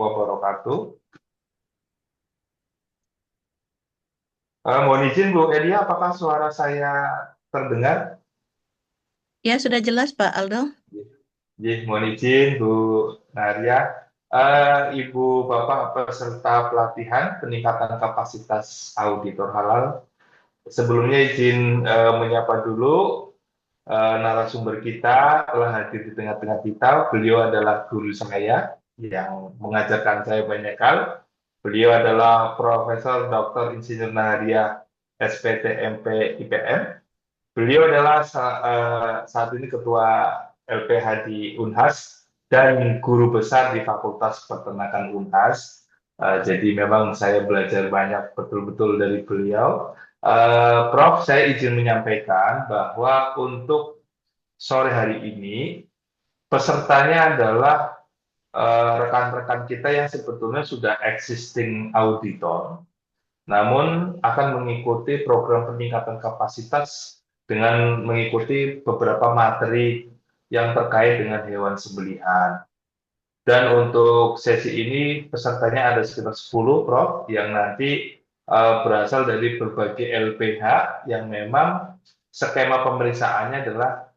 wabarakatuh. Mohon izin Bu Elia, apakah suara saya terdengar? Ya, sudah jelas Pak Aldo. Mohon izin Bu Naria. Ibu Bapak peserta pelatihan peningkatan kapasitas auditor halal. Sebelumnya izin menyapa dulu narasumber kita telah hadir di tengah-tengah kita. Beliau adalah guru saya yang mengajarkan saya banyak hal. Beliau adalah Profesor Dr. Insinyur Naharia SPT MP IPM. Beliau adalah saat ini Ketua LPH di Unhas dan guru besar di Fakultas Peternakan Unhas. Jadi memang saya belajar banyak betul-betul dari beliau. Prof, saya izin menyampaikan bahwa untuk sore hari ini pesertanya adalah rekan-rekan kita yang sebetulnya sudah existing auditor, namun akan mengikuti program peningkatan kapasitas dengan mengikuti beberapa materi yang terkait dengan hewan sembelihan. Dan untuk sesi ini pesertanya ada sekitar 10, Prof, yang nanti berasal dari berbagai LPH yang memang skema pemeriksaannya adalah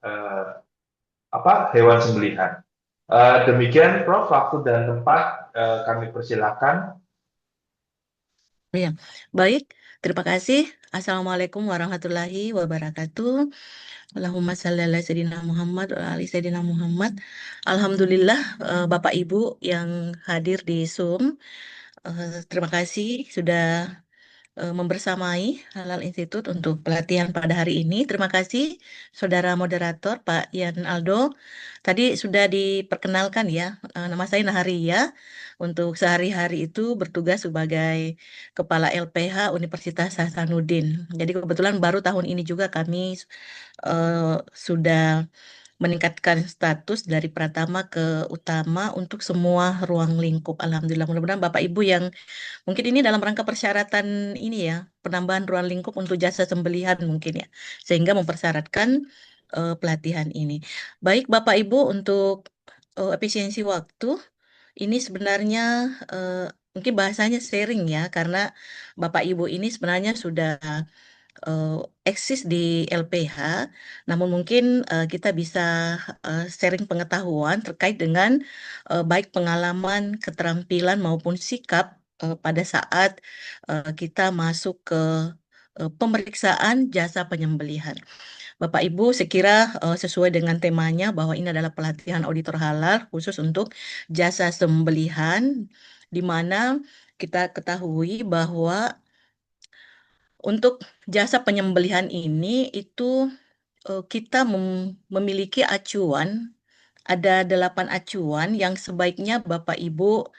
hewan sembelihan. Demikian, Prof, waktu dan tempat kami persilakan. Ya, baik. Terima kasih. Assalamualaikum warahmatullahi wabarakatuh. Allahumma shalli ala Sayyidina Muhammad wa ali Sayyidina Muhammad. Alhamdulillah, Bapak Ibu yang hadir di Zoom. Terima kasih sudah membersamai Halal Institute untuk pelatihan pada hari ini. Terima kasih Saudara Moderator Pak Yan Aldo. Tadi sudah diperkenalkan ya, nama saya Naharia. Untuk sehari-hari itu bertugas sebagai Kepala LPH Universitas Hasanuddin. Jadi kebetulan baru tahun ini juga kami sudah meningkatkan status dari pratama ke utama untuk semua ruang lingkup. Alhamdulillah, mudah-mudahan Bapak Ibu yang mungkin ini dalam rangka persyaratan ini ya, penambahan ruang lingkup untuk jasa sembelihan mungkin ya, sehingga mempersyaratkan pelatihan ini. Baik Bapak Ibu, untuk efisiensi waktu, ini sebenarnya eh, mungkin bahasanya sharing ya, karena Bapak Ibu ini sebenarnya sudah eh, eksis di LPH, namun mungkin kita bisa sharing pengetahuan terkait dengan baik pengalaman, keterampilan maupun sikap pada saat kita masuk ke pemeriksaan jasa penyembelihan. Bapak Ibu, sekira sesuai dengan temanya bahwa ini adalah pelatihan auditor halal khusus untuk jasa sembelihan, di mana kita ketahui bahwa untuk jasa penyembelihan ini itu kita memiliki acuan, ada 8 acuan yang sebaiknya Bapak Ibu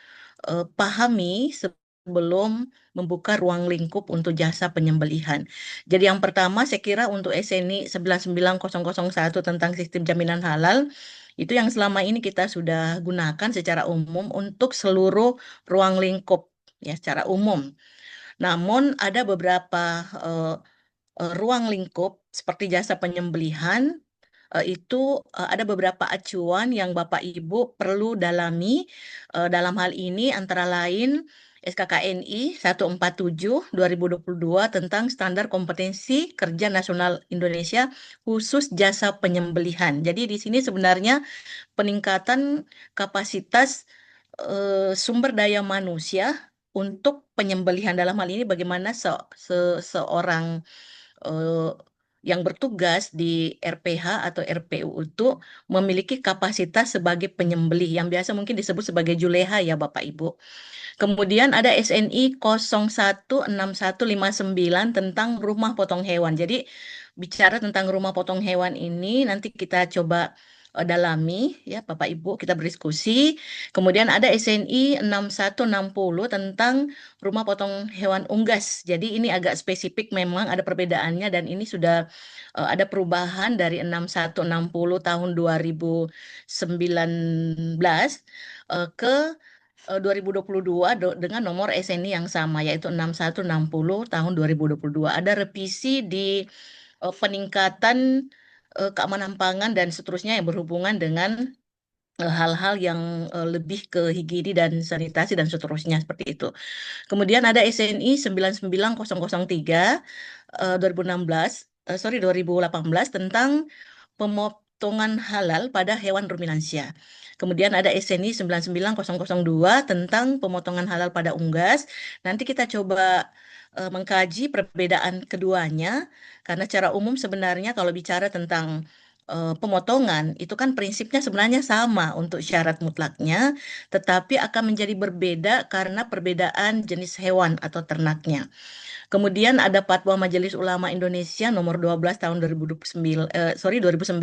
pahami sebelum membuka ruang lingkup untuk jasa penyembelihan. Jadi yang pertama saya kira untuk SNI 199.001 tentang sistem jaminan halal, itu yang selama ini kita sudah gunakan secara umum untuk seluruh ruang lingkup ya secara umum. Namun ada beberapa eh, ruang lingkup seperti jasa penyembelihan itu ada beberapa acuan yang Bapak Ibu perlu dalami. Dalam hal ini antara lain SKKNI 147/2022 tentang Standar Kompetensi Kerja Nasional Indonesia khusus jasa penyembelihan. Jadi di sini sebenarnya peningkatan kapasitas sumber daya manusia untuk penyembelihan, dalam hal ini bagaimana seorang eh, yang bertugas di RPH atau RPU itu memiliki kapasitas sebagai penyembelih yang biasa mungkin disebut sebagai juleha ya Bapak Ibu. Kemudian ada SNI 016159 tentang rumah potong hewan. Jadi bicara tentang rumah potong hewan ini nanti kita coba dalami ya Bapak Ibu, kita berdiskusi. Kemudian ada SNI 6160 tentang rumah potong hewan unggas. Jadi ini agak spesifik, memang ada perbedaannya dan ini sudah ada perubahan dari 6160 tahun 2019 ke 2022 dengan nomor SNI yang sama yaitu 6160 tahun 2022. Ada revisi di peningkatan keamanan pangan dan seterusnya yang berhubungan dengan hal-hal yang lebih ke higiene dan sanitasi dan seterusnya seperti itu. Kemudian ada SNI 99003 2016, sorry 2018 tentang pemotongan halal pada hewan ruminansia. Kemudian ada SNI 99002 tentang pemotongan halal pada unggas. Nanti kita coba mengkaji perbedaan keduanya, karena secara umum sebenarnya kalau bicara tentang pemotongan, itu kan prinsipnya sebenarnya sama untuk syarat mutlaknya, tetapi akan menjadi berbeda karena perbedaan jenis hewan atau ternaknya. Kemudian ada Fatwa Majelis Ulama Indonesia nomor 12 tahun 2009, 2009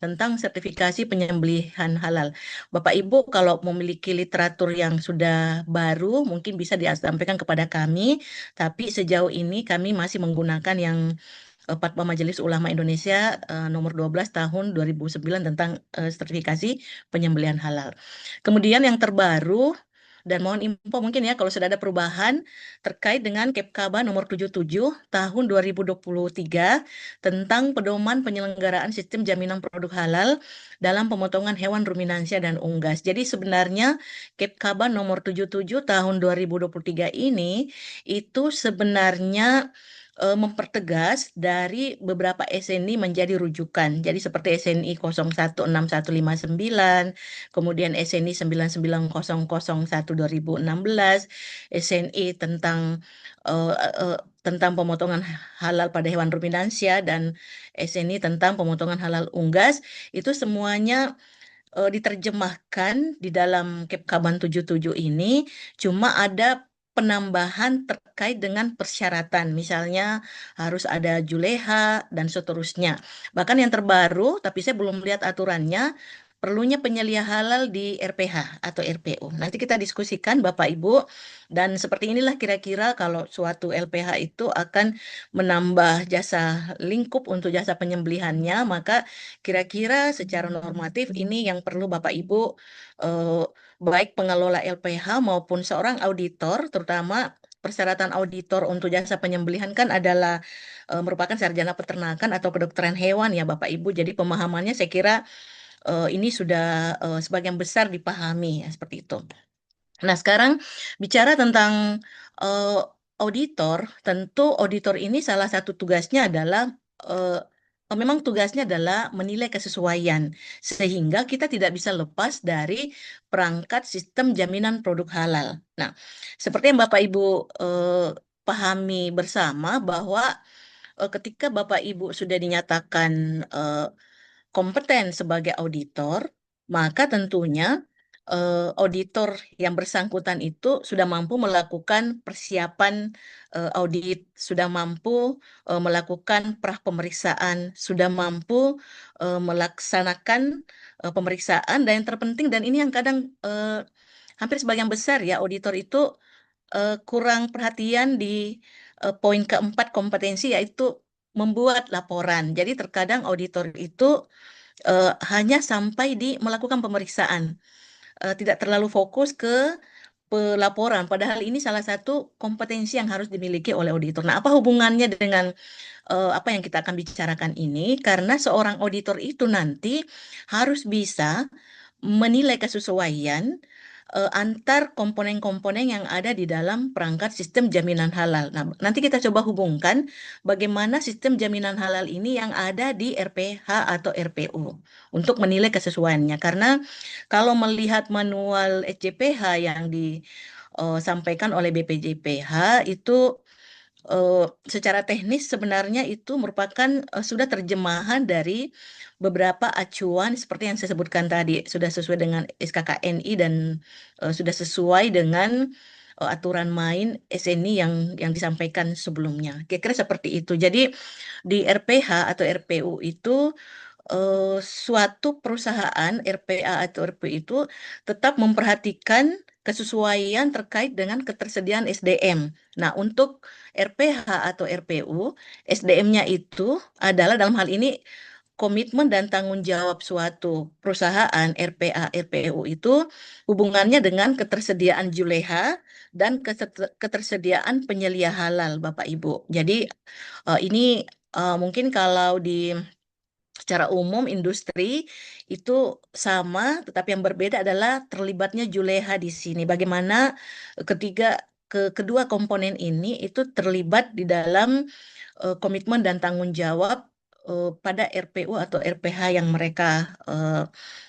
tentang sertifikasi penyembelihan halal. Bapak Ibu kalau memiliki literatur yang sudah baru mungkin bisa disampaikan kepada kami, tapi sejauh ini kami masih menggunakan yang Fatwa Majelis Ulama Indonesia nomor 12 tahun 2009 tentang sertifikasi penyembelihan halal. Kemudian yang terbaru dan mohon info mungkin ya kalau sudah ada perubahan terkait dengan Kepkaba nomor 77 tahun 2023 tentang pedoman penyelenggaraan sistem jaminan produk halal dalam pemotongan hewan ruminansia dan unggas. Jadi sebenarnya Kepkaba nomor 77 tahun 2023 ini itu sebenarnya mempertegas dari beberapa SNI menjadi rujukan. Jadi seperti SNI 016159, kemudian SNI 99001 2016, SNI tentang eh, tentang pemotongan halal pada hewan ruminansia dan SNI tentang pemotongan halal unggas itu semuanya diterjemahkan di dalam Kepkaban 77 ini, cuma ada penambahan terkait dengan persyaratan, misalnya harus ada juleha dan seterusnya. Bahkan yang terbaru, tapi saya belum lihat aturannya, perlunya penyelia halal di RPH atau RPU. Nanti kita diskusikan Bapak Ibu, dan seperti inilah kira-kira kalau suatu LPH itu akan menambah jasa lingkup untuk jasa penyembelihannya, maka kira-kira secara normatif ini yang perlu Bapak Ibu eh, baik pengelola LPH maupun seorang auditor, terutama persyaratan auditor untuk jasa penyembelihan kan adalah merupakan sarjana peternakan atau kedokteran hewan ya Bapak Ibu. Jadi pemahamannya saya kira ini sudah sebagian besar dipahami ya seperti itu. Nah, sekarang bicara tentang eh, auditor, tentu auditor ini salah satu tugasnya adalah memang tugasnya adalah menilai kesesuaian, sehingga kita tidak bisa lepas dari perangkat sistem jaminan produk halal. Nah, seperti yang Bapak Ibu pahami bersama bahwa ketika Bapak Ibu sudah dinyatakan eh, kompeten sebagai auditor, maka tentunya auditor yang bersangkutan itu sudah mampu melakukan persiapan audit, sudah mampu melakukan pra pemeriksaan, sudah mampu melaksanakan pemeriksaan, dan yang terpenting dan ini yang kadang hampir sebagian besar ya auditor itu kurang perhatian di poin keempat kompetensi yaitu membuat laporan. Jadi terkadang auditor itu hanya sampai di melakukan pemeriksaan, tidak terlalu fokus ke pelaporan. Padahal ini salah satu kompetensi yang harus dimiliki oleh auditor. Nah, apa hubungannya dengan apa yang kita akan bicarakan ini? Karena seorang auditor itu nanti harus bisa menilai kesesuaian antar komponen-komponen yang ada di dalam perangkat sistem jaminan halal. Nah, nanti kita coba hubungkan bagaimana sistem jaminan halal ini yang ada di RPH atau RPU untuk menilai kesesuaiannya. Karena kalau melihat manual SJPH yang disampaikan oleh BPJPH itu eh, secara teknis sebenarnya itu merupakan sudah terjemahan dari beberapa acuan seperti yang saya sebutkan tadi, sudah sesuai dengan SKKNI dan sudah sesuai dengan aturan main SNI yang disampaikan sebelumnya. Kira-kira seperti itu. Jadi di RPH atau RPU itu suatu perusahaan RPA atau RPU itu tetap memperhatikan kesesuaian terkait dengan ketersediaan SDM. Nah, untuk RPH atau RPU, SDM-nya itu adalah dalam hal ini komitmen dan tanggung jawab suatu perusahaan RPA RPU itu hubungannya dengan ketersediaan juleha dan ketersediaan penyelia halal Bapak Ibu. Jadi ini mungkin kalau Secara umum industri itu sama, tetapi yang berbeda adalah terlibatnya Juleha di sini. Bagaimana kedua komponen ini itu terlibat di dalam komitmen dan tanggung jawab pada RPU atau RPH yang mereka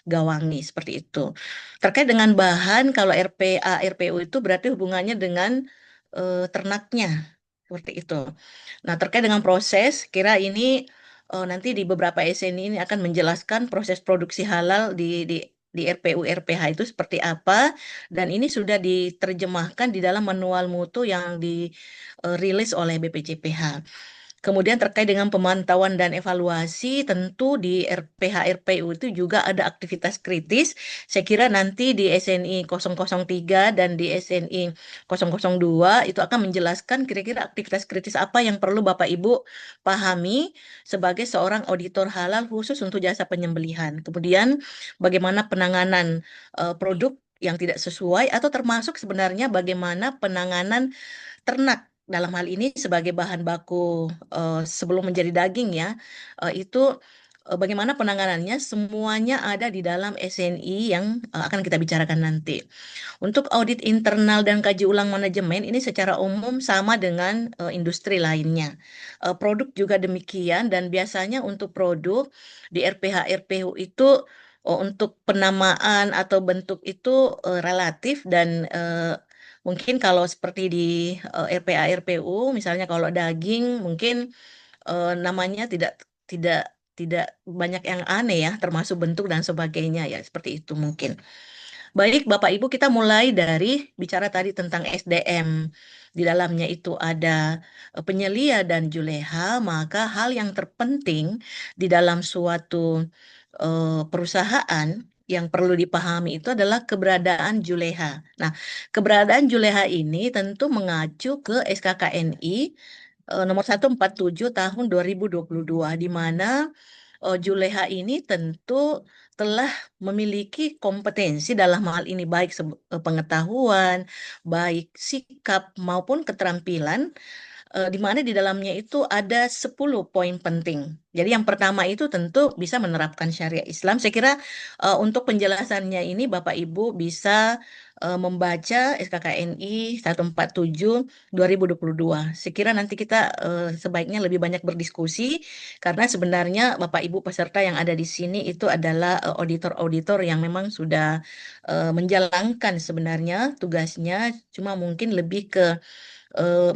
gawangi seperti itu. Terkait dengan bahan, kalau RPA, RPU itu berarti hubungannya dengan ternaknya seperti itu. Nah, terkait dengan proses, kira ini nanti di beberapa SNI ini akan menjelaskan proses produksi halal di RPU RPH itu seperti apa, dan ini sudah diterjemahkan di dalam manual mutu yang dirilis oleh BPJPH. Kemudian terkait dengan pemantauan dan evaluasi, tentu di RPH RPU itu juga ada aktivitas kritis. Saya kira nanti di SNI 003 dan di SNI 002 itu akan menjelaskan kira-kira aktivitas kritis apa yang perlu Bapak Ibu pahami sebagai seorang auditor halal khusus untuk jasa penyembelihan. Kemudian bagaimana penanganan produk yang tidak sesuai, atau termasuk sebenarnya bagaimana penanganan ternak dalam hal ini sebagai bahan baku sebelum menjadi daging ya, itu bagaimana penanganannya, semuanya ada di dalam SNI yang akan kita bicarakan nanti. Untuk audit internal dan kaji ulang manajemen ini secara umum sama dengan industri lainnya. Produk juga demikian, dan biasanya untuk produk di RPH RPU itu untuk penamaan atau bentuk itu relatif, dan mungkin kalau seperti di RPA RPU, misalnya kalau daging mungkin namanya tidak tidak banyak yang aneh ya, termasuk bentuk dan sebagainya ya, seperti itu mungkin. Baik, Bapak Ibu, kita mulai dari bicara tadi tentang SDM. Di dalamnya itu ada penyelia dan juleha, maka hal yang terpenting di dalam suatu perusahaan yang perlu dipahami itu adalah keberadaan juleha. Nah, keberadaan juleha ini tentu mengacu ke SKKNI nomor 147 tahun 2022, di mana Juleha ini tentu telah memiliki kompetensi dalam hal ini, baik pengetahuan, baik sikap maupun keterampilan, di mana di dalamnya itu ada 10 poin penting. Jadi yang pertama itu tentu bisa menerapkan syariat Islam. Saya kira untuk penjelasannya ini Bapak Ibu bisa membaca SKKNI 147 2022. Saya kira nanti kita sebaiknya lebih banyak berdiskusi, karena sebenarnya Bapak Ibu peserta yang ada di sini itu adalah auditor-auditor yang memang sudah menjalankan sebenarnya tugasnya, cuma mungkin lebih ke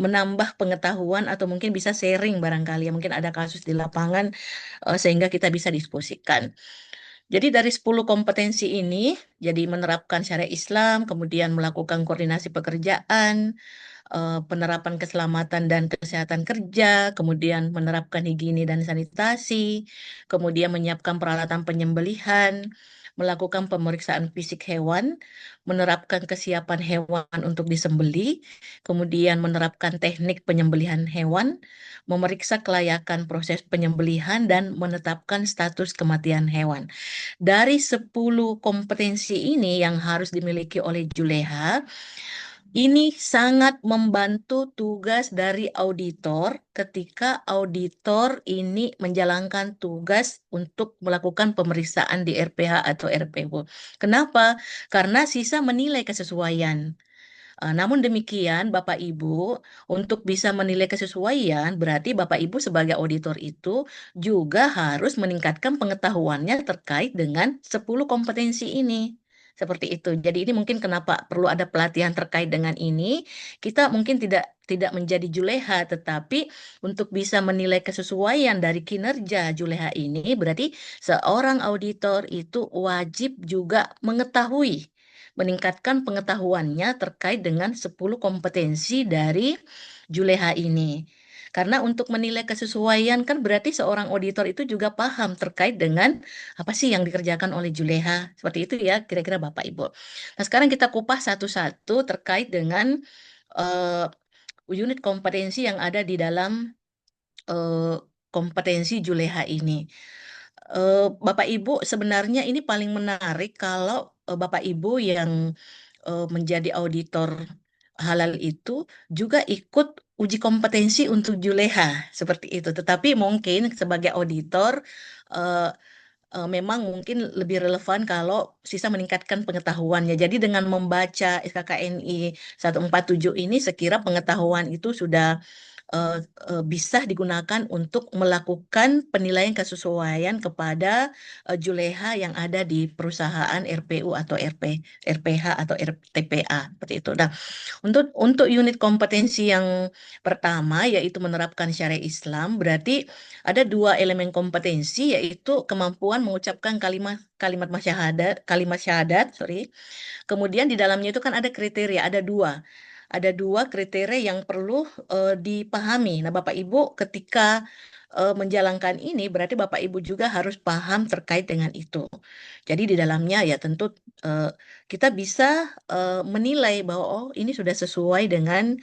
menambah pengetahuan, atau mungkin bisa sharing barangkali ya, mungkin ada kasus di lapangan sehingga kita bisa diskusikan. Jadi dari 10 kompetensi ini, jadi menerapkan syariat Islam, kemudian melakukan koordinasi pekerjaan, penerapan keselamatan dan kesehatan kerja, kemudian menerapkan higiene dan sanitasi, kemudian menyiapkan peralatan penyembelihan, melakukan pemeriksaan fisik hewan, menerapkan kesiapan hewan untuk disembeli, kemudian menerapkan teknik penyembelihan hewan, memeriksa kelayakan proses penyembelihan, dan menetapkan status kematian hewan. Dari 10 kompetensi ini yang harus dimiliki oleh Juleha, ini sangat membantu tugas dari auditor ketika auditor ini menjalankan tugas untuk melakukan pemeriksaan di RPH atau RPU. Kenapa? Karena sisa menilai kesesuaian. Namun demikian, Bapak Ibu, untuk bisa menilai kesesuaian, berarti Bapak Ibu sebagai auditor itu juga harus meningkatkan pengetahuannya terkait dengan 10 kompetensi ini. Seperti itu. Jadi ini mungkin kenapa perlu ada pelatihan terkait dengan ini. Kita mungkin tidak menjadi juleha, tetapi untuk bisa menilai kesesuaian dari kinerja juleha ini, berarti seorang auditor itu wajib juga mengetahui, meningkatkan pengetahuannya terkait dengan 10 kompetensi dari Juleha ini. Karena untuk menilai kesesuaian kan berarti seorang auditor itu juga paham terkait dengan apa sih yang dikerjakan oleh Juleha. Seperti itu ya kira-kira Bapak Ibu. Nah, sekarang kita kupas satu-satu terkait dengan eh, unit kompetensi yang ada di dalam eh, kompetensi Juleha ini. Bapak Ibu, sebenarnya ini paling menarik kalau Bapak Ibu yang menjadi auditor halal itu juga ikut uji kompetensi untuk juleha seperti itu. Tetapi mungkin sebagai auditor eh, memang mungkin lebih relevan kalau sisa meningkatkan pengetahuannya. Jadi dengan membaca SKKNI 147 ini, sekira pengetahuan itu sudah eh, bisa digunakan untuk melakukan penilaian kesesuaian kepada juleha yang ada di perusahaan RPU atau RPH atau RTPA seperti itu. Nah, untuk unit kompetensi yang pertama yaitu menerapkan syariat Islam, berarti ada dua elemen kompetensi yaitu kemampuan mengucapkan kalimat kalimat syahadat, sorry. Kemudian di dalamnya itu kan ada kriteria, ada dua kriteria yang perlu dipahami. Nah, Bapak Ibu ketika menjalankan ini berarti Bapak Ibu juga harus paham terkait dengan itu. Jadi di dalamnya ya tentu eh, kita bisa menilai bahwa oh ini sudah sesuai dengan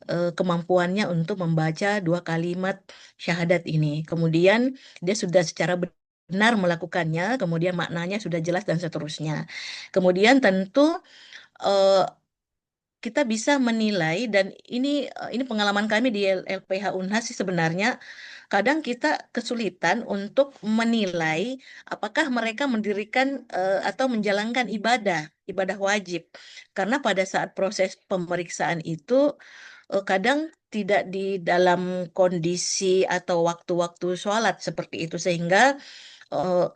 kemampuannya untuk membaca dua kalimat syahadat ini. Kemudian dia sudah secara benar melakukannya, kemudian maknanya sudah jelas dan seterusnya. Kemudian tentu eh, kita bisa menilai dan ini pengalaman kami di LPH Unhas sih sebenarnya kadang kita kesulitan untuk menilai apakah mereka mendirikan atau menjalankan ibadah wajib karena pada saat proses pemeriksaan itu kadang tidak di dalam kondisi atau waktu-waktu sholat seperti itu sehingga eh,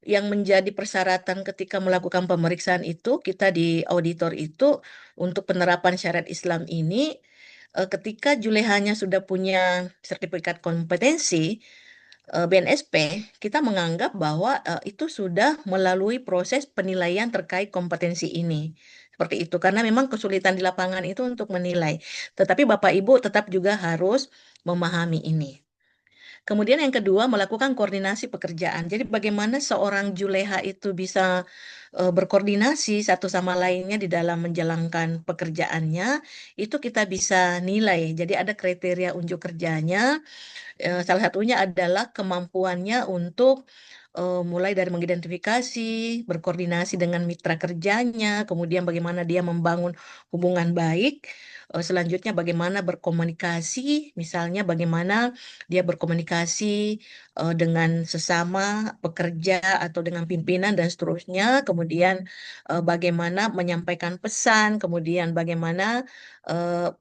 yang menjadi persyaratan ketika melakukan pemeriksaan itu, kita di auditor itu untuk penerapan syariat Islam ini, ketika julehanya sudah punya sertifikat kompetensi BNSP, kita menganggap bahwa itu sudah melalui proses penilaian terkait kompetensi ini. Seperti itu, karena memang kesulitan di lapangan itu untuk menilai. Tetapi Bapak Ibu tetap juga harus memahami ini. Kemudian yang kedua, melakukan koordinasi pekerjaan. Jadi bagaimana seorang juleha itu bisa berkoordinasi satu sama lainnya di dalam menjalankan pekerjaannya, itu kita bisa nilai. Jadi ada kriteria unjuk kerjanya. Salah satunya adalah kemampuannya untuk mulai dari mengidentifikasi, berkoordinasi dengan mitra kerjanya, kemudian bagaimana dia membangun hubungan baik, selanjutnya bagaimana berkomunikasi, misalnya bagaimana dia berkomunikasi dengan sesama pekerja atau dengan pimpinan dan seterusnya, kemudian bagaimana menyampaikan pesan, kemudian bagaimana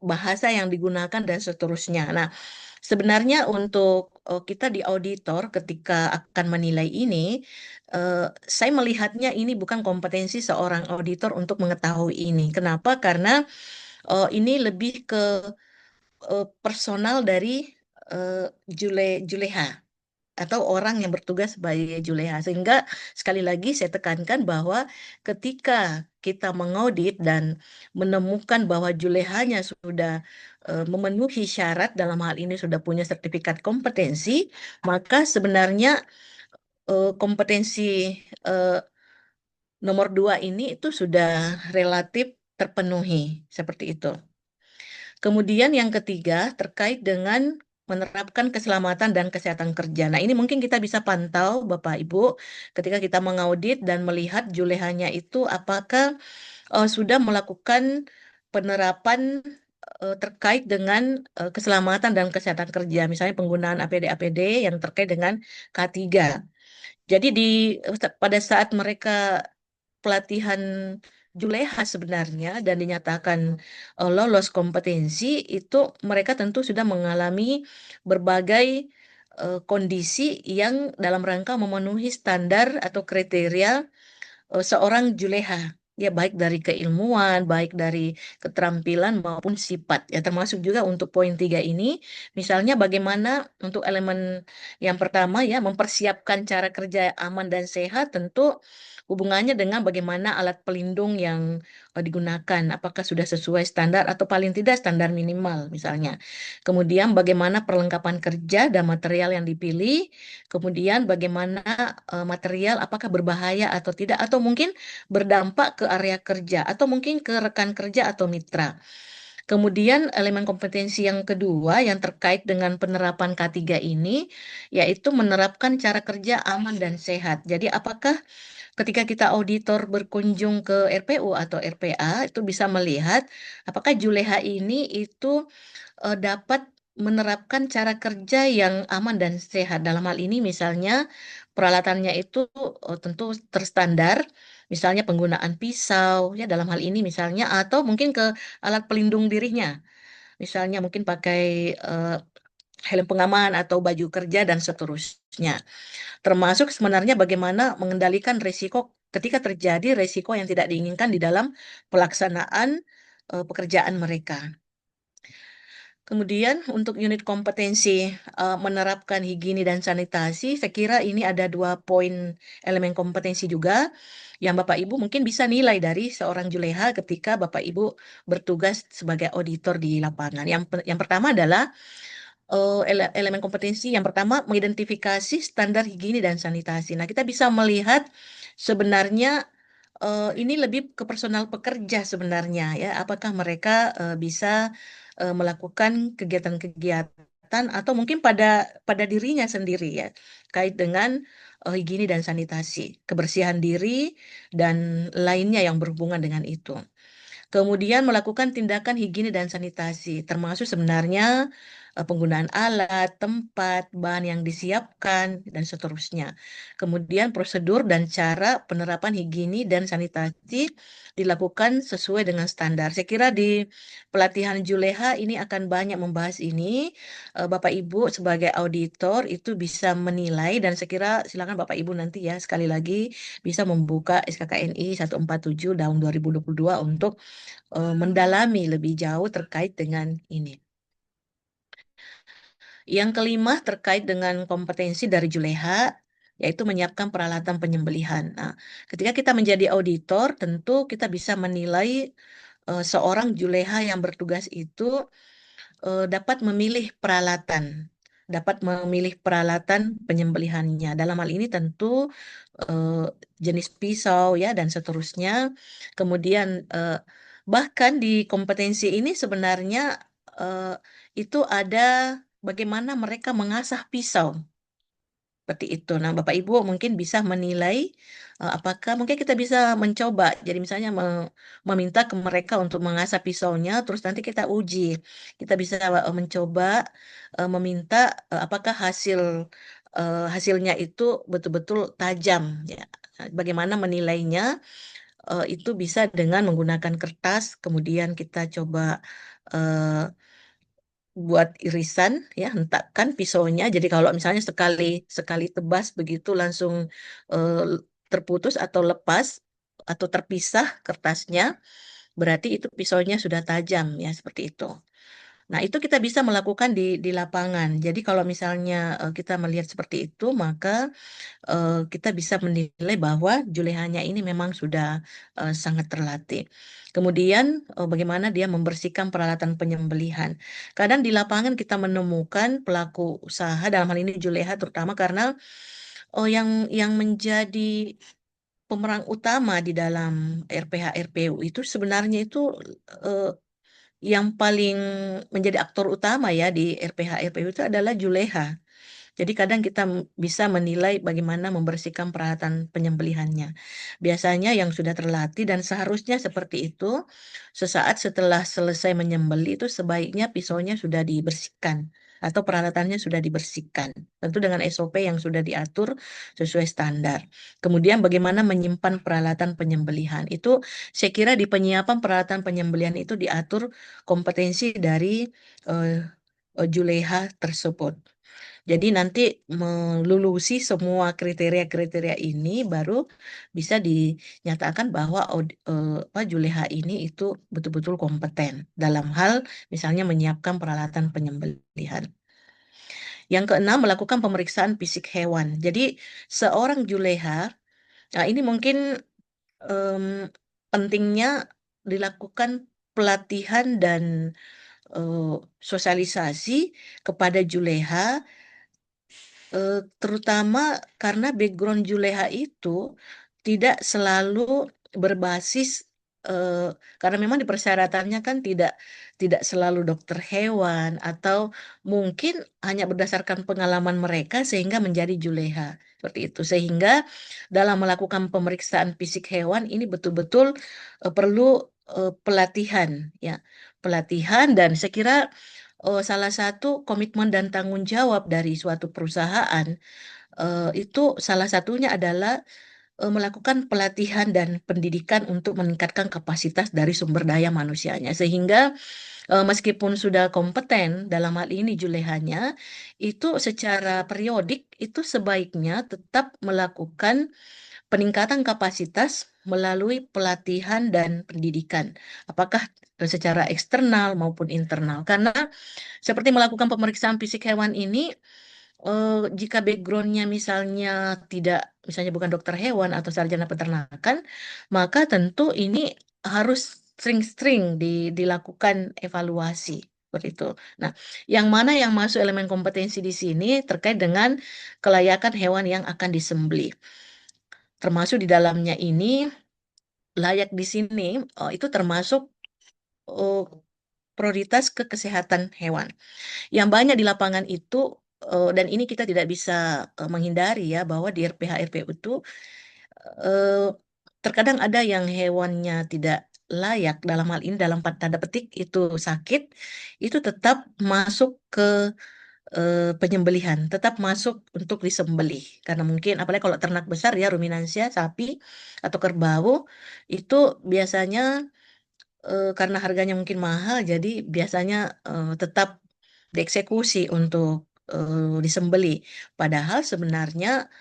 bahasa yang digunakan dan seterusnya. Nah, sebenarnya untuk kita di auditor ketika akan menilai ini, saya melihatnya ini bukan kompetensi seorang auditor untuk mengetahui ini. Kenapa? Karena ini lebih ke personal dari eh, juleha atau orang yang bertugas sebagai juleha. Sehingga sekali lagi saya tekankan bahwa ketika kita mengaudit dan menemukan bahwa julehanya sudah memenuhi syarat dalam hal ini sudah punya sertifikat kompetensi, maka sebenarnya kompetensi eh, nomor dua ini itu sudah relatif terpenuhi seperti itu. Kemudian yang ketiga terkait dengan menerapkan keselamatan dan kesehatan kerja. Nah, ini mungkin kita bisa pantau Bapak Ibu ketika kita mengaudit dan melihat julehannya itu apakah sudah melakukan penerapan terkait dengan keselamatan dan kesehatan kerja, misalnya penggunaan APD-APD yang terkait dengan K3. Jadi pada saat mereka pelatihan juleha sebenarnya dan dinyatakan lolos kompetensi itu mereka tentu sudah mengalami berbagai kondisi yang dalam rangka memenuhi standar atau kriteria seorang juleha, ya baik dari keilmuan, baik dari keterampilan maupun sifat, ya termasuk juga untuk poin tiga ini, misalnya bagaimana untuk elemen yang pertama ya mempersiapkan cara kerja aman dan sehat, tentu hubungannya dengan bagaimana alat pelindung yang digunakan, apakah sudah sesuai standar atau paling tidak standar minimal misalnya. Kemudian bagaimana perlengkapan kerja dan material yang dipilih, kemudian bagaimana material apakah berbahaya atau tidak, atau mungkin berdampak ke area kerja, atau mungkin ke rekan kerja atau mitra. Kemudian elemen kompetensi yang kedua yang terkait dengan penerapan K3 ini, yaitu menerapkan cara kerja aman dan sehat. Jadi apakah ketika kita auditor berkunjung ke RPU atau RPA, itu bisa melihat apakah Juleha ini itu dapat menerapkan cara kerja yang aman dan sehat. Dalam hal ini misalnya peralatannya itu tentu terstandar, misalnya penggunaan pisau ya dalam hal ini misalnya atau mungkin ke alat pelindung dirinya. Misalnya mungkin pakai eh, helm pengaman atau baju kerja dan seterusnya. Termasuk sebenarnya bagaimana mengendalikan risiko ketika terjadi risiko yang tidak diinginkan di dalam pelaksanaan pekerjaan mereka. Kemudian untuk unit kompetensi menerapkan higiene dan sanitasi, saya kira ini ada 2 poin elemen kompetensi juga yang Bapak Ibu mungkin bisa nilai dari seorang juleha ketika Bapak Ibu bertugas sebagai auditor di lapangan. Yang pertama adalah elemen kompetensi yang pertama mengidentifikasi standar higiene dan sanitasi. Nah, kita bisa melihat sebenarnya ini lebih ke personal pekerja sebenarnya ya. Apakah mereka bisa melakukan kegiatan-kegiatan atau mungkin pada dirinya sendiri ya, kait dengan higiene dan sanitasi, kebersihan diri dan lainnya yang berhubungan dengan itu. Kemudian melakukan tindakan higiene dan sanitasi, termasuk sebenarnya penggunaan alat, tempat, bahan yang disiapkan, dan seterusnya. Kemudian prosedur dan cara penerapan higiene dan sanitasi dilakukan sesuai dengan standar. Saya kira di pelatihan Juleha ini akan banyak membahas ini. Bapak Ibu sebagai auditor itu bisa menilai dan saya kira silakan Bapak Ibu nanti ya sekali lagi bisa membuka SKKNI 147 tahun 2022 untuk mendalami lebih jauh terkait dengan ini. Yang kelima terkait dengan kompetensi dari Juleha, yaitu menyiapkan peralatan penyembelihan. Nah, ketika kita menjadi auditor, tentu kita bisa menilai seorang Juleha yang bertugas itu dapat memilih peralatan penyembelihannya. Dalam hal ini tentu eh, jenis pisau ya dan seterusnya. Kemudian bahkan di kompetensi ini sebenarnya eh, itu ada bagaimana mereka mengasah pisau. Seperti itu. Nah, Bapak Ibu mungkin bisa menilai apakah mungkin kita bisa mencoba. Jadi misalnya meminta ke mereka untuk mengasah pisaunya, terus nanti kita uji. Kita bisa mencoba meminta apakah hasilnya itu betul-betul tajam. Ya. Nah, bagaimana menilainya? Itu bisa dengan menggunakan kertas, kemudian kita coba eh, buat irisan ya hentakkan pisaunya jadi kalau misalnya sekali sekali tebas begitu langsung eh, terputus atau lepas atau terpisah kertasnya berarti itu pisaunya sudah tajam ya seperti itu. Nah, itu kita bisa melakukan di lapangan. Jadi kalau misalnya kita melihat seperti itu, maka kita bisa menilai bahwa Julehanya ini memang sudah sangat terlatih. Kemudian bagaimana dia membersihkan peralatan penyembelihan. Kadang di lapangan kita menemukan pelaku usaha dalam hal ini Juleha terutama karena yang menjadi pemeran utama di dalam RPH RPU itu sebenarnya itu eh, yang paling menjadi aktor utama ya di RPH RPU itu adalah Juleha. Jadi kadang kita bisa menilai bagaimana membersihkan peralatan penyembelihannya. Biasanya yang sudah terlatih dan seharusnya seperti itu, sesaat setelah selesai menyembelih itu sebaiknya pisaunya sudah dibersihkan atau peralatannya sudah dibersihkan. Tentu dengan SOP yang sudah diatur sesuai standar. Kemudian bagaimana menyimpan peralatan penyembelihan. Itu saya kira di penyiapan peralatan penyembelihan itu diatur kompetensi dari eh, Juleha tersebut. Jadi nanti melulusi semua kriteria-kriteria ini baru bisa dinyatakan bahwa Pak Juleha ini itu betul-betul kompeten dalam hal misalnya menyiapkan peralatan penyembelihan. Yang keenam, melakukan pemeriksaan fisik hewan. Jadi seorang Juleha, nah ini mungkin em, pentingnya dilakukan pelatihan dan eh, sosialisasi kepada Juleha terutama karena background Juleha itu tidak selalu berbasis eh, karena memang di persyaratannya kan tidak selalu dokter hewan atau mungkin hanya berdasarkan pengalaman mereka sehingga menjadi juleha seperti itu. Sehingga dalam melakukan pemeriksaan fisik hewan ini betul-betul perlu pelatihan ya, pelatihan dan saya kira salah satu komitmen dan tanggung jawab dari suatu perusahaan itu salah satunya adalah melakukan pelatihan dan pendidikan untuk meningkatkan kapasitas dari sumber daya manusianya. Sehingga meskipun sudah kompeten dalam hal ini julehanya, itu secara periodik itu sebaiknya tetap melakukan peningkatan kapasitas melalui pelatihan dan pendidikan. Apakah secara eksternal maupun internal. Karena seperti melakukan pemeriksaan fisik hewan ini jika backgroundnya misalnya tidak, misalnya bukan dokter hewan atau sarjana peternakan, maka tentu ini harus sering-sering dilakukan evaluasi seperti itu. Nah, yang mana yang masuk elemen kompetensi di sini terkait dengan kelayakan hewan yang akan disembelih. Termasuk di dalamnya ini layak di sini itu termasuk eh, prioritas ke kesehatan hewan. Yang banyak di lapangan itu, dan ini kita tidak bisa menghindari ya, bahwa di RPH RPU itu eh, terkadang ada yang hewannya tidak layak, dalam hal ini dalam tanda petik itu sakit, itu tetap masuk ke penyembelihan, tetap masuk untuk disembelih. Karena mungkin, apalagi kalau ternak besar ya, ruminansia, sapi atau kerbau, itu biasanya karena harganya mungkin mahal, jadi biasanya tetap dieksekusi untuk disembeli. Padahal sebenarnya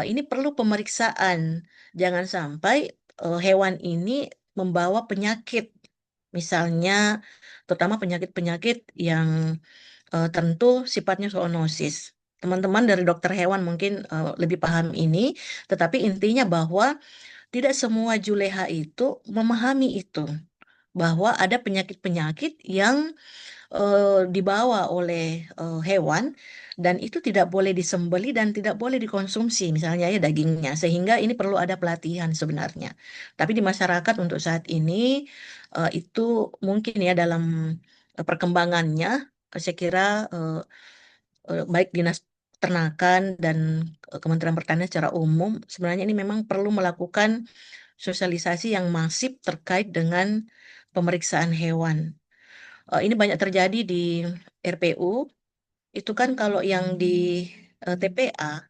ini perlu pemeriksaan. Jangan sampai hewan ini membawa penyakit, misalnya terutama penyakit-penyakit yang tentu sifatnya zoonosis. Teman-teman dari dokter hewan mungkin lebih paham ini, tetapi intinya bahwa tidak semua juleha itu memahami itu, bahwa ada penyakit-penyakit yang dibawa oleh hewan dan itu tidak boleh disembeli dan tidak boleh dikonsumsi misalnya ya dagingnya, sehingga ini perlu ada pelatihan sebenarnya. Tapi di masyarakat untuk saat ini itu mungkin ya dalam perkembangannya saya kira baik Dinas Peternakan dan Kementerian Pertanian secara umum sebenarnya ini memang perlu melakukan sosialisasi yang masif terkait dengan pemeriksaan hewan. Ini banyak terjadi di RPU. Itu kan kalau yang di TPA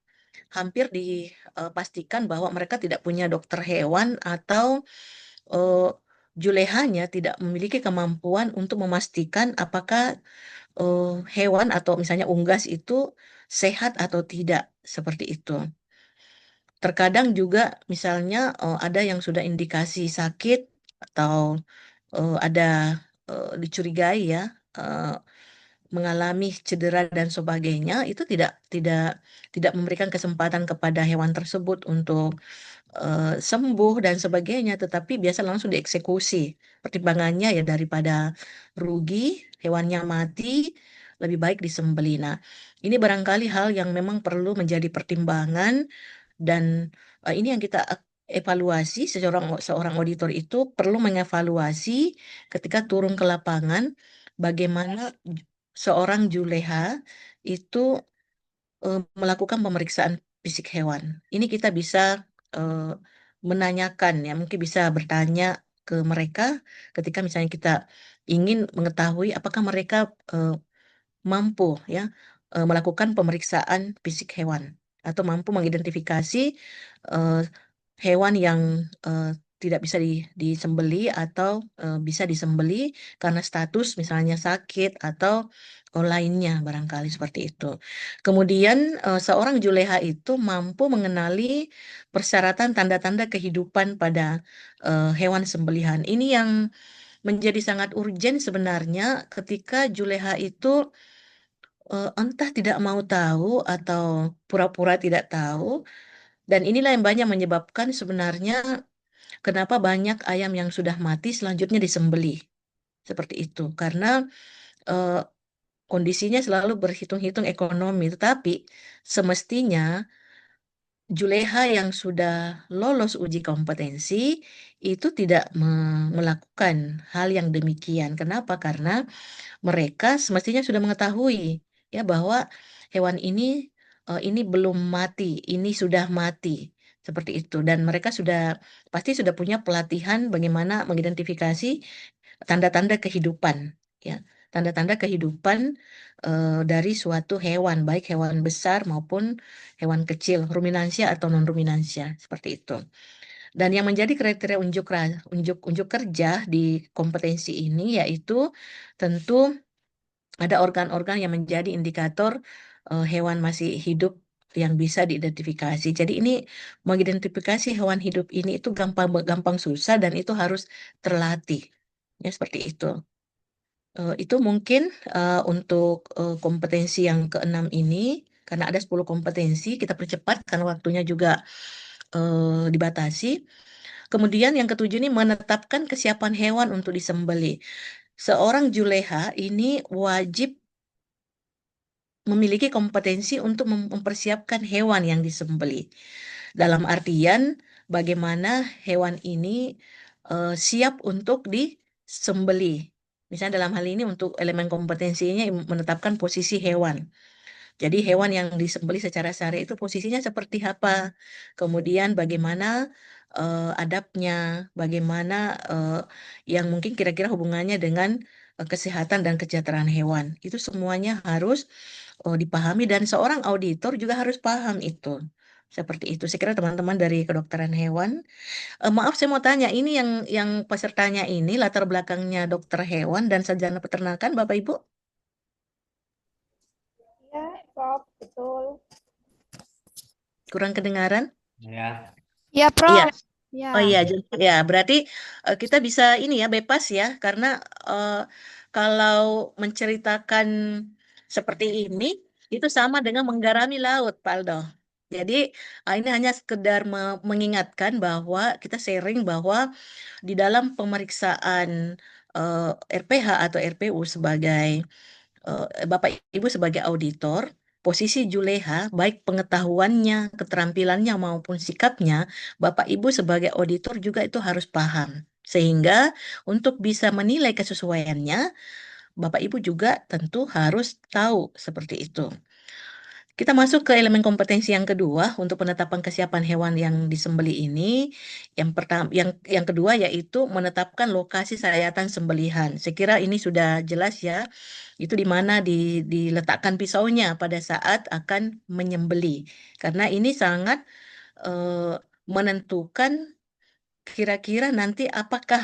hampir dipastikan bahwa mereka tidak punya dokter hewan atau eh, julehanya tidak memiliki kemampuan untuk memastikan apakah hewan atau misalnya unggas itu sehat atau tidak seperti itu. Terkadang juga misalnya ada yang sudah indikasi sakit atau ada dicurigai ya eh, mengalami cedera dan sebagainya, itu tidak tidak memberikan kesempatan kepada hewan tersebut untuk sembuh dan sebagainya, tetapi biasa langsung dieksekusi. Pertimbangannya ya daripada rugi, hewannya mati, lebih baik disembelih. Nah, ini barangkali hal yang memang perlu menjadi pertimbangan dan ini yang kita evaluasi, seorang seorang auditor itu perlu mengevaluasi ketika turun ke lapangan bagaimana seorang juleha itu melakukan pemeriksaan fisik hewan. Ini kita bisa eh, menanyakan ya, mungkin bisa bertanya ke mereka ketika misalnya kita ingin mengetahui apakah mereka eh, mampu ya melakukan pemeriksaan fisik hewan atau mampu mengidentifikasi eh, hewan yang eh, tidak bisa disembeli atau bisa disembeli karena status misalnya sakit atau lainnya barangkali seperti itu. Kemudian seorang juleha itu mampu mengenali persyaratan tanda-tanda kehidupan pada hewan sembelihan. Ini yang menjadi sangat urgen sebenarnya ketika juleha itu entah tidak mau tahu atau pura-pura tidak tahu. Dan inilah yang banyak menyebabkan sebenarnya kenapa banyak ayam yang sudah mati selanjutnya disembelih. Seperti itu. Karena eh, kondisinya selalu berhitung-hitung ekonomi. Tetapi semestinya Juleha yang sudah lolos uji kompetensi itu tidak melakukan hal yang demikian. Kenapa? Karena mereka semestinya sudah mengetahui ya bahwa hewan ini belum mati, ini sudah mati. Seperti itu. Dan mereka pasti sudah punya pelatihan bagaimana mengidentifikasi tanda-tanda kehidupan, ya, tanda-tanda kehidupan dari suatu hewan, baik hewan besar maupun hewan kecil, ruminansia atau non-ruminansia, seperti itu. Dan yang menjadi kriteria unjuk kerja di kompetensi ini yaitu tentu ada organ-organ yang menjadi indikator hewan masih hidup yang bisa diidentifikasi. Jadi ini mengidentifikasi hewan hidup ini itu gampang gampang susah dan itu harus terlatih. Ya seperti itu. Itu mungkin untuk kompetensi yang keenam ini, karena ada 10 kompetensi, kita percepat karena waktunya juga dibatasi. Kemudian yang ketujuh ini menetapkan kesiapan hewan untuk disembelih. Seorang juleha ini wajib memiliki kompetensi untuk mempersiapkan hewan yang disembelih. Dalam artian bagaimana hewan ini siap untuk disembelih. Misalnya dalam hal ini untuk elemen kompetensinya menetapkan posisi hewan. Jadi hewan yang disembelih secara syar'i itu posisinya seperti apa? Kemudian bagaimana adabnya, bagaimana yang mungkin kira-kira hubungannya dengan kesehatan dan kesejahteraan hewan. Itu semuanya harus dipahami dan seorang auditor juga harus paham itu. Seperti itu. Saya kira teman-teman dari kedokteran hewan. Maaf, saya mau tanya, ini yang pesertanya ini latar belakangnya dokter hewan dan sarjana peternakan, Bapak Ibu? Ya, Prof, betul. Kurang kedengaran? Ya, Ya, Iya. Prof. Ya. Oh iya, ya berarti kita bisa ini ya bebas ya, karena eh, kalau menceritakan seperti ini itu sama dengan menggarami laut, Pak Aldo. Jadi ini hanya sekedar mengingatkan bahwa kita sharing bahwa di dalam pemeriksaan eh, RPH atau RPU sebagai Bapak Ibu sebagai auditor, posisi Juleha, baik pengetahuannya, keterampilannya maupun sikapnya, Bapak Ibu sebagai auditor juga itu harus paham. Sehingga untuk bisa menilai kesesuaiannya, Bapak Ibu juga tentu harus tahu seperti itu. Kita masuk ke elemen kompetensi yang kedua untuk penetapan kesiapan hewan yang disembelih ini. Yang pertama, yang kedua yaitu menetapkan lokasi sayatan sembelihan. Saya kira ini sudah jelas ya. Itu di mana diletakkan pisaunya pada saat akan menyembelih. Karena ini sangat menentukan kira-kira nanti apakah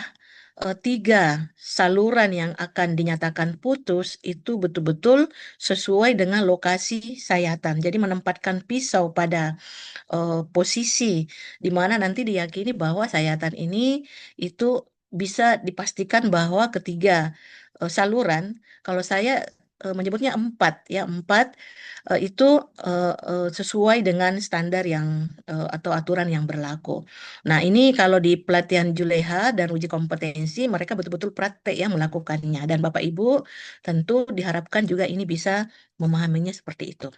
tiga saluran yang akan dinyatakan putus itu betul-betul sesuai dengan lokasi sayatan. Jadi menempatkan pisau pada posisi di mana nanti diyakini bahwa sayatan ini itu bisa dipastikan bahwa ketiga saluran, kalau saya menyebutnya empat ya empat itu sesuai dengan standar yang atau aturan yang berlaku. Nah ini kalau di pelatihan Juleha dan uji kompetensi mereka betul-betul praktek ya melakukannya dan Bapak Ibu tentu diharapkan juga ini bisa memahaminya seperti itu.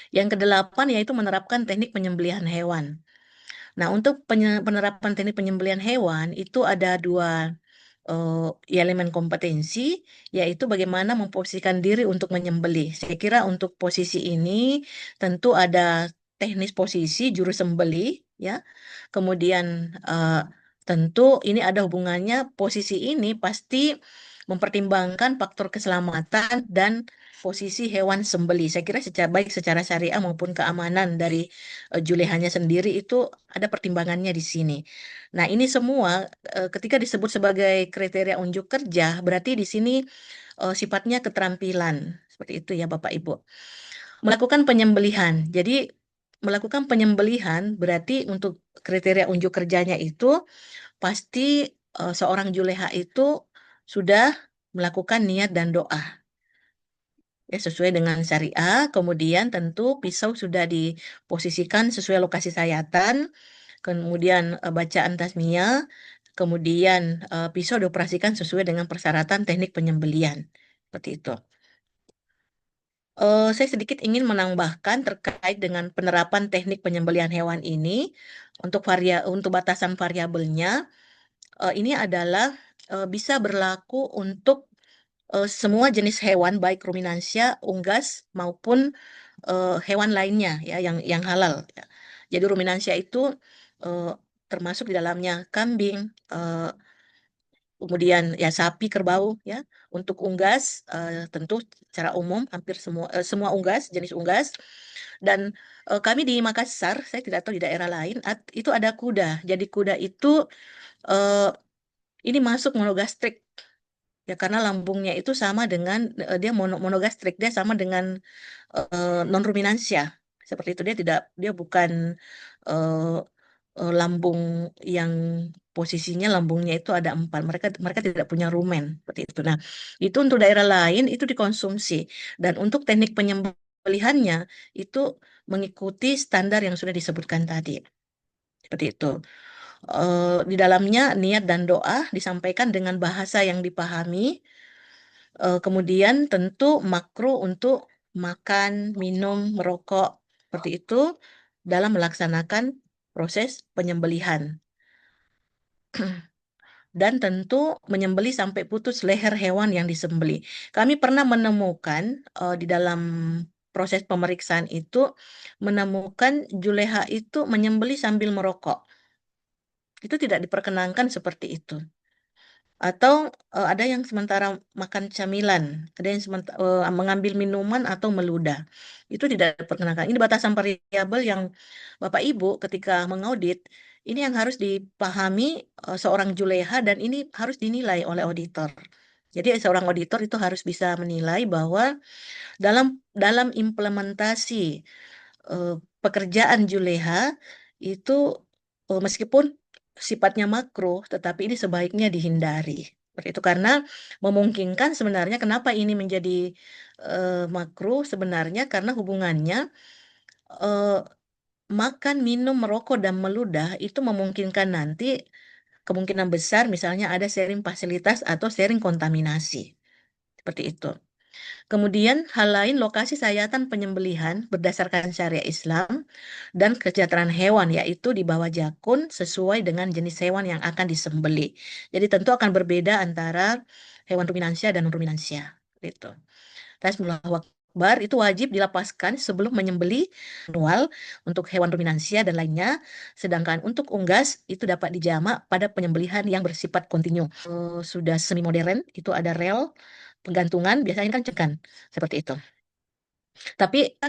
Yang kedelapan yaitu menerapkan teknik penyembelihan hewan. Nah, untuk penerapan teknik penyembelihan hewan itu ada dua elemen kompetensi, yaitu bagaimana memposisikan diri untuk menyembelih. Saya kira untuk posisi ini tentu ada teknis posisi juru sembelih, ya. Kemudian tentu ini ada hubungannya posisi ini pasti mempertimbangkan faktor keselamatan dan posisi hewan sembelih. Saya kira secara syariah maupun keamanan dari julehannya sendiri itu ada pertimbangannya di sini. Nah, ini semua ketika disebut sebagai kriteria unjuk kerja, berarti di sini sifatnya keterampilan. Seperti itu ya Bapak Ibu. Melakukan penyembelihan. Jadi melakukan penyembelihan berarti untuk kriteria unjuk kerjanya itu pasti seorang juleha itu sudah melakukan niat dan doa ya sesuai dengan syariah. Kemudian tentu pisau sudah diposisikan sesuai lokasi sayatan, kemudian bacaan tasmiyah, kemudian pisau dioperasikan sesuai dengan persyaratan teknik penyembelihan. Seperti itu. Saya sedikit ingin menambahkan terkait dengan penerapan teknik penyembelihan hewan ini untuk batasan variabelnya. Ini adalah bisa berlaku untuk semua jenis hewan baik ruminansia, unggas maupun hewan lainnya ya yang halal. Ya. Jadi ruminansia itu eh, termasuk di dalamnya kambing, kemudian ya sapi, kerbau ya. Untuk unggas tentu secara umum hampir semua unggas, jenis unggas. Dan kami di Makassar, saya tidak tahu di daerah lain, itu ada kuda. Jadi kuda itu eh, ini masuk monogastrik ya karena lambungnya itu sama dengan dia monogastrik, dia sama dengan non ruminansia. Seperti itu dia bukan eh, lambung yang posisinya lambungnya itu ada 4. Mereka mereka tidak punya rumen seperti itu. Nah, itu untuk daerah lain itu dikonsumsi dan untuk teknik penyembelihannya itu mengikuti standar yang sudah disebutkan tadi. Seperti itu. Di dalamnya niat dan doa disampaikan dengan bahasa yang dipahami. Kemudian tentu makruh untuk makan, minum, merokok seperti itu dalam melaksanakan proses penyembelihan. Dan tentu menyembelih sampai putus leher hewan yang disembelih. Kami pernah menemukan di dalam proses pemeriksaan itu menemukan juleha itu menyembelih sambil merokok. Itu tidak diperkenankan seperti itu. Atau ada yang sementara makan camilan, ada yang mengambil minuman atau meludah. Itu tidak diperkenankan. Ini batasan variabel yang Bapak Ibu ketika mengaudit, ini yang harus dipahami seorang juleha dan ini harus dinilai oleh auditor. Jadi seorang auditor itu harus bisa menilai bahwa dalam dalam implementasi eh, pekerjaan juleha itu meskipun sifatnya makro, tetapi ini sebaiknya dihindari. Seperti itu karena memungkinkan sebenarnya kenapa ini menjadi makro sebenarnya karena hubungannya eh, makan, minum, merokok dan meludah itu memungkinkan nanti kemungkinan besar misalnya ada sharing fasilitas atau sharing kontaminasi. Seperti itu. Kemudian hal lain lokasi sayatan penyembelihan berdasarkan syariat Islam dan kesejahteraan hewan yaitu di bawah jakun sesuai dengan jenis hewan yang akan disembelih. Jadi tentu akan berbeda antara hewan ruminansia dan non ruminansia. Itu. Bismillah Akbar itu wajib dilepaskan sebelum menyembelih manual untuk hewan ruminansia dan lainnya. Sedangkan untuk unggas itu dapat dijamak pada penyembelihan yang bersifat kontinu. Sudah semi modern itu ada rel penggantungan biasanya kan cekan seperti itu. Tapi